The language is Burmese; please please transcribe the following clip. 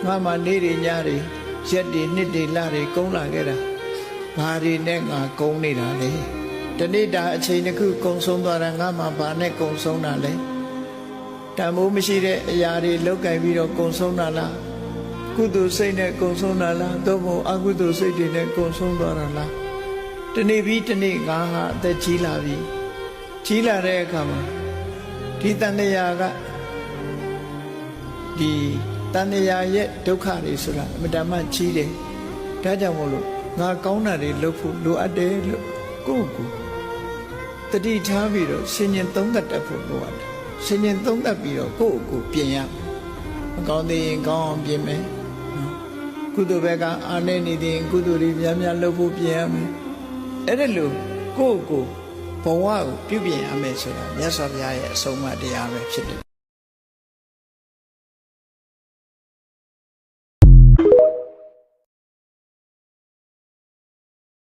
ငါမှနေတွေညတွေရက်တွေနှစ်တွေလတွေကုန်းလာခဲ့တာဘာတွေနဲ့ငါကုန်းနေတာလဲတနေ့တာအချိန်တစ်ခုကုန်းဆုံးသွားတာငါမှဘာနဲ့ကုန်းဆုံးတာလဲတန်ဖိုးမရှိတဲ့အရာတွေလောက်ကင်ပြီးတော့ကုန်းဆုံးတာလားကုသိုလ်စိတ်နဲ့ကုန်းဆုံးတာလားသို့မဟုတ်အကုသိုလ်စိတ်တွေနဲ့ကုန်းဆုံးသွားတာလားတနေ့ပြီးတနေ့ငါဟာအသက်ကြီးလာပြီကြီးလာတဲ့အခါမှာဒီတန်တရားကဒီတန်တရားရဲ့ဒုက္ခတွေဆိုတာအမတမကြီးတယ်ဒါကြောင့်မို့လို့ငါကောင်းတာတွေလုပ်ဖို့လိုအပ်တယ်လို့ကိုယ့်ကိုတတိထားပြီးတော့ရှင်ရင်သုံးသပ်တတ်ဖို့လိုအပ်တယ်ရှင်ရင်သုံးသပ်ပြီးတော့ကိုယ့်ကိုပြင်ရမကောင်းသေးရင်ကောင်းအောင်ပြင်မယ်ကုသိုလ်ဘက်ကအားနည်းနေသေးရင်ကုသိုလ်တွေများများလုပ်ဖို့ပြင်ရမယ်အဲ့ဒါလို့ကိုယ့်ကိုဘဝကိုပြုပြင်ရမယ်ဆိုတာမြတ်စွာဘုရားရဲ့အဆုံးအမတရားပဲဖြစ်တယ်